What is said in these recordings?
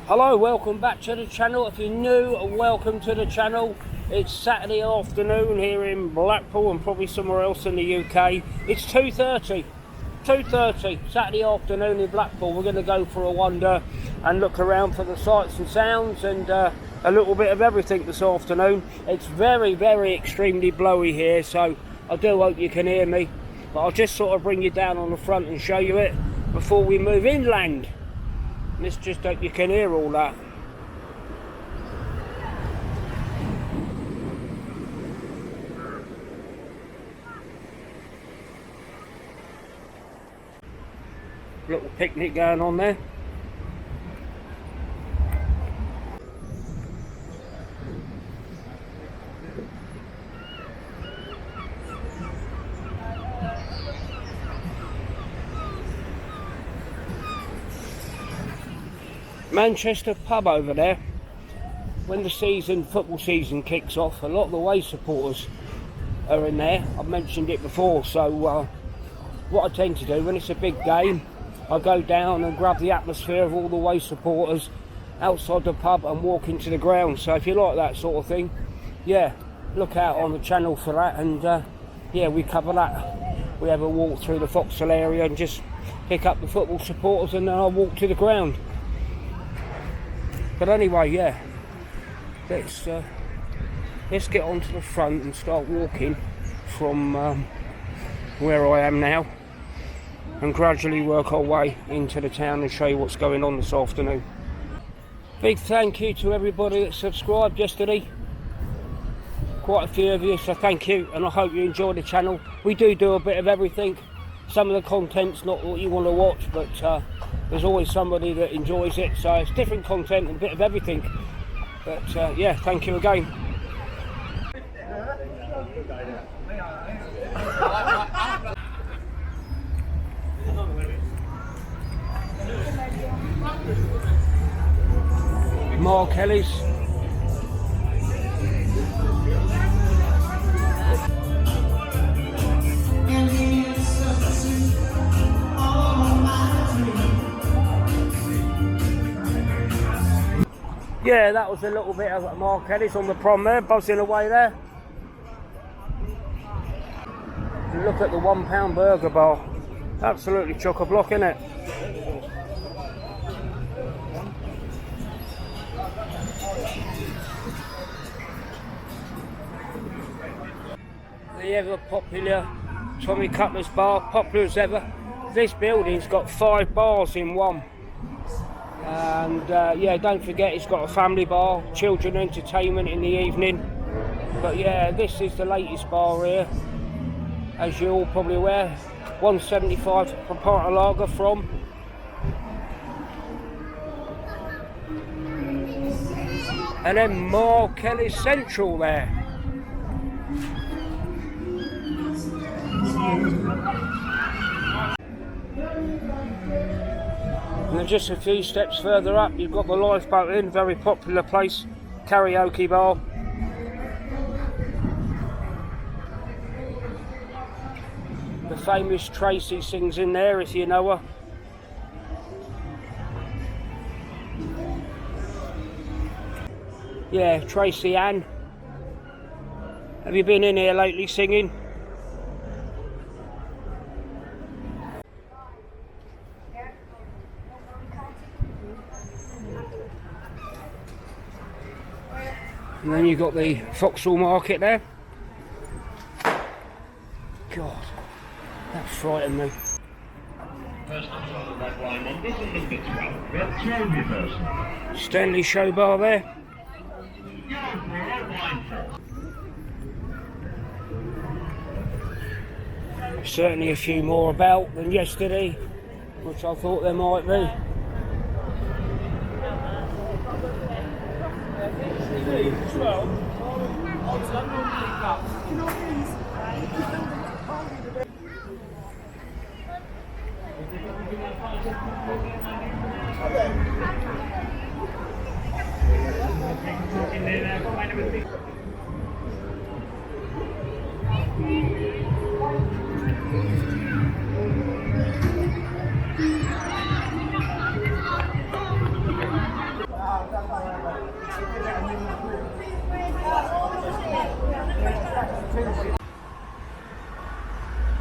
Hello, welcome back to the channel. If you're new, welcome to the channel. It's Saturday afternoon here in Blackpool and probably somewhere else in the UK. It's 2:30 Saturday afternoon in Blackpool. We're going to go for a wander and look around for the sights and sounds and a little bit of everything this afternoon. It's very, very extremely blowy here, so I do hope you can hear me. But I'll just sort of bring you down on the front and show you it before we move inland. Let's just hope you can hear all that. Little picnic going on there. Manchester pub over there. When the football season kicks off, a lot of the away supporters are in there. I've mentioned it before, so what I tend to do when it's a big game, I go down and grab the atmosphere of all the away supporters outside the pub and walk into the ground. So if you like that sort of thing, yeah, look out on the channel for that. And yeah, we cover that. We have a walk through the Foxhill area and just pick up the football supporters, and then I walk to the ground. But anyway, yeah, let's get onto the front and start walking from where I am now, and gradually work our way into the town and show you what's going on this afternoon. Big thank you to everybody that subscribed yesterday. Quite a few of you, so thank you, and I hope you enjoy the channel. We do a bit of everything. Some of the content's not what you want to watch, but there's always somebody that enjoys it, so it's different content and a bit of everything. But yeah, thank you again. Mark Ellis. Yeah, that was a little bit of Mark Ellis on the prom there, buzzing away there. Look at the £1 burger bar. Absolutely chock-a-block, isn't it? The ever popular Tommy Cutler's bar, popular as ever. This building's got 5 bars in one. And yeah, don't forget it's got a family bar, children entertainment in the evening. But yeah, this is the latest bar here, as you're all probably aware. 175 per pint of lager from. And then more Kelly Central there. And then just a few steps further up, you've got the Lifeboat Inn, very popular place, karaoke bar. The famous Tracy sings in there, if you know her. Yeah, Tracy Ann. Have you been in here lately singing? And then you've got the Foxhill Market there. God, that frightened me. Stanley Show Bar there. Certainly a few more about than yesterday, which I thought there might be.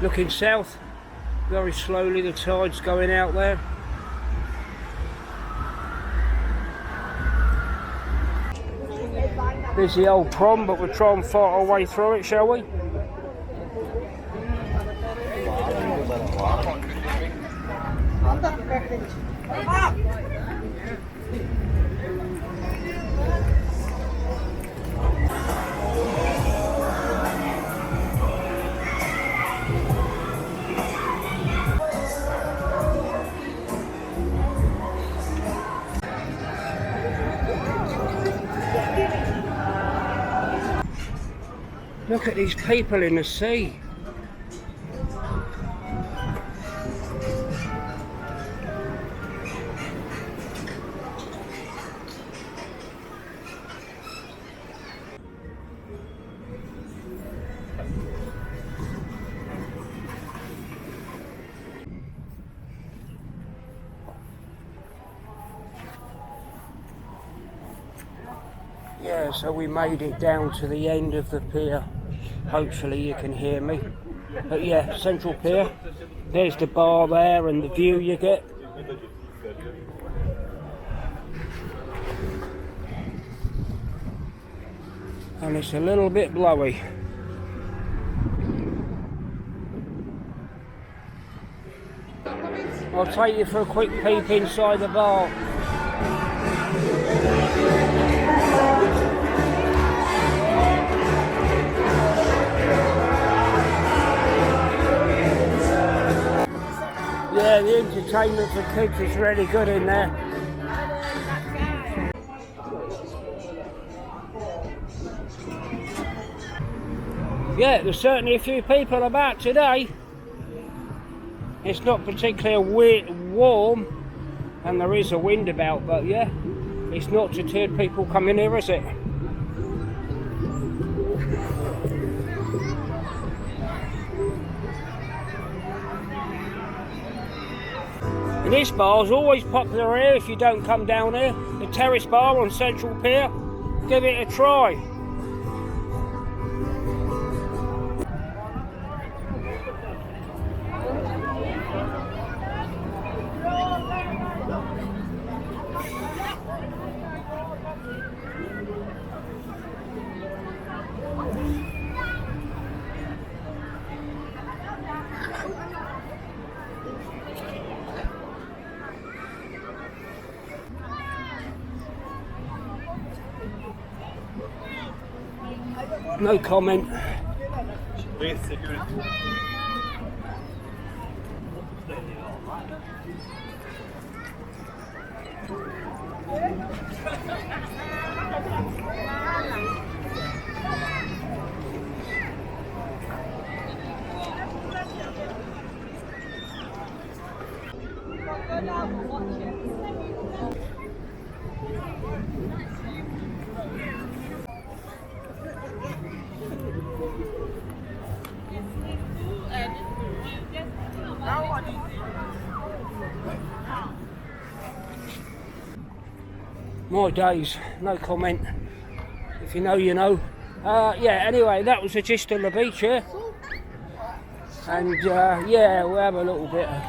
looking south. Very slowly the tide's going out there. There's the old prom, but we'll try and fight our way through it, shall we? Look at these people in the sea. Yeah, so we made it down to the end of the pier. Hopefully you can hear me. But yeah, Central Pier. There's the bar there and the view you get. And it's a little bit blowy. I'll take you for a quick peep inside the bar. Yeah, the entertainment for kids is really good in there. Yeah, there's certainly a few people about today. It's not particularly warm, and there is a wind about, but yeah, it's not deterred people coming here, is it? And this bar's always popular here if you don't come down here. The Terrace Bar on Central Pier. Give it a try. No comment. My days, no comment. If you know, you know. Yeah, anyway, that was the gist of the beach here. And yeah, we'll have a little bit of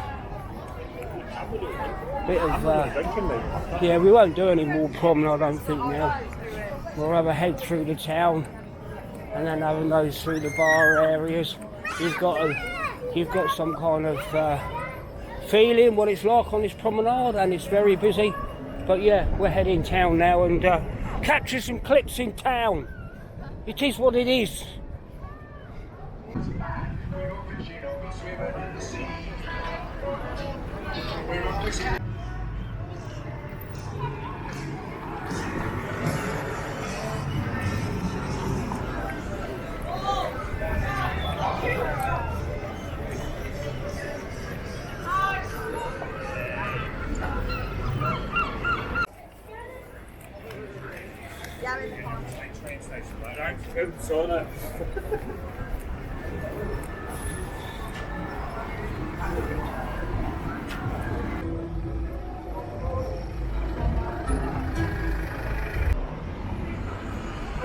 yeah, we won't do any more prom, I don't think now. We'll have a head through the town and then have a nose through the bar areas. You've got some kind of feeling what it's like on this promenade, and it's very busy. But yeah, we're heading town now and capture some clips in town. It is what it is.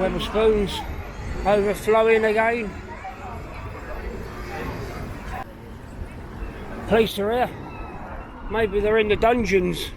Weatherspoons overflowing again. Police are here. Maybe they're in the dungeons.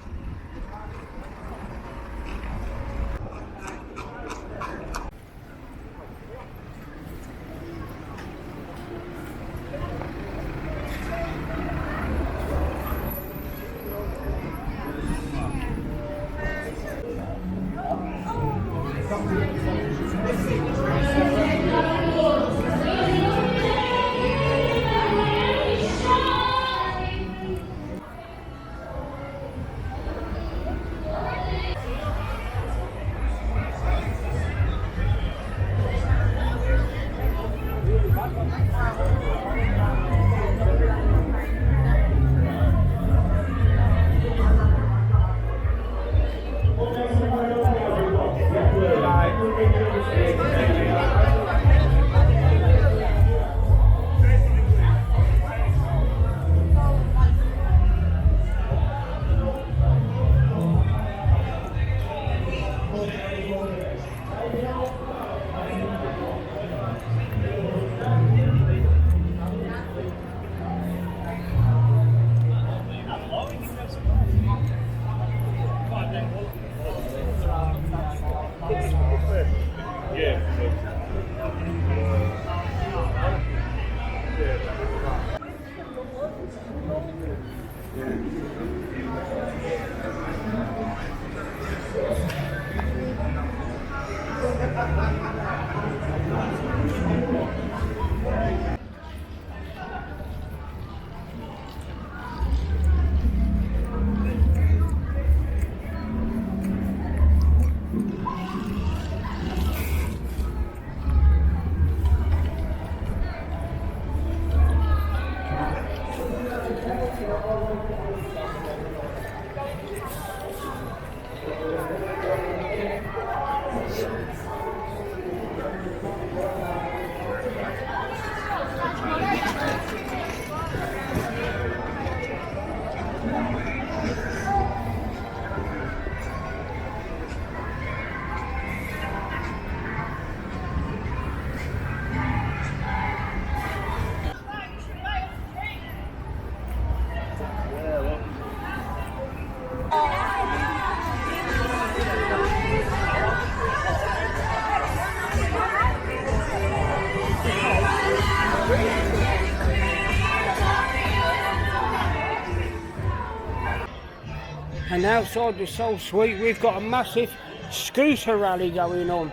And outside the Soul Suite, we've got a massive scooter rally going on.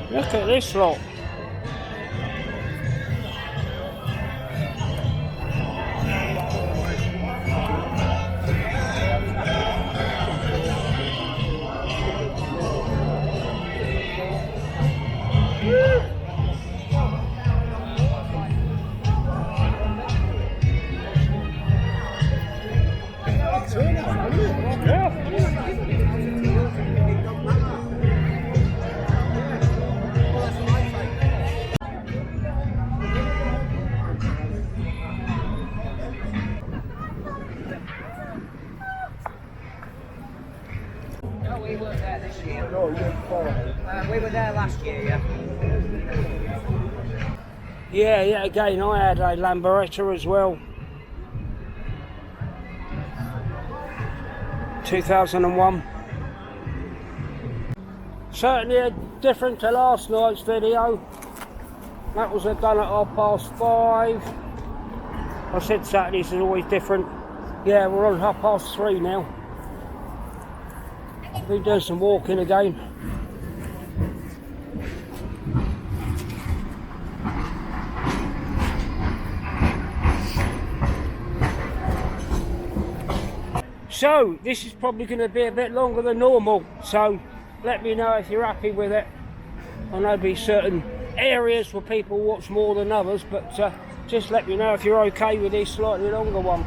Look at this lot. We weren't there this year. No, year before. We were there last year, yeah. Yeah, again, I had a Lamboretta as well. 2001. Certainly different to last night's video. That was done at 5:30. I said Saturdays is always different. Yeah, we're on 3:30 now. Been doing some walking again. So this is probably going to be a bit longer than normal, so let me know if you're happy with it. I know there'll be certain areas where people watch more than others, but just let me know if you're okay with this slightly longer one.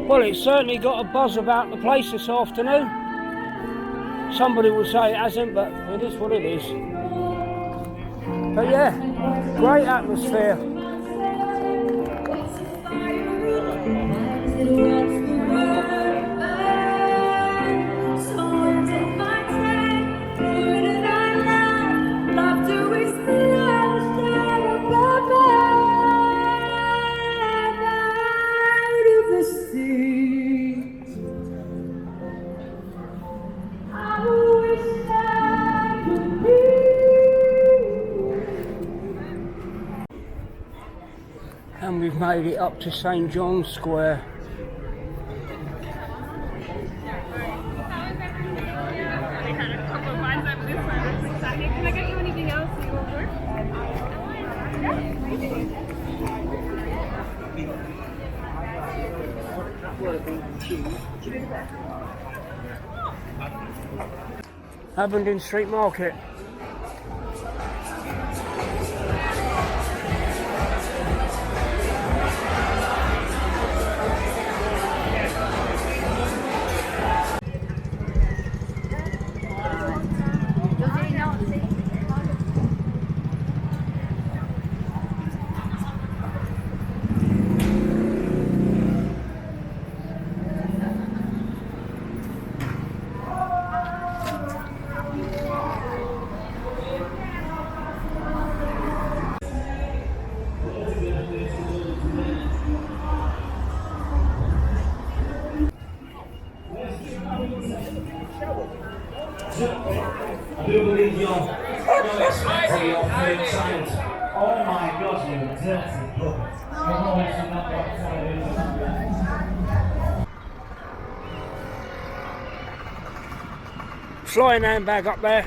Well, it's certainly got a buzz about the place this afternoon. Somebody will say it hasn't, but it is what it is. But yeah, great atmosphere. And we've made it up to St. John's Square. Can I get you anything else you want for? Abingdon Street Market. I do believe you're expecting your third child. Oh my God, you dirty puppet. I've always done that one time. Flying handbag up there.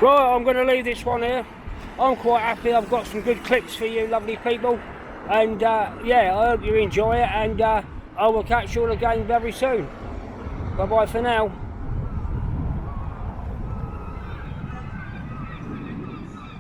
Right, I'm going to leave this one here. I'm quite happy. I've got some good clips for you lovely people. And yeah, I hope you enjoy it, and I will catch you all again very soon. Bye bye for now.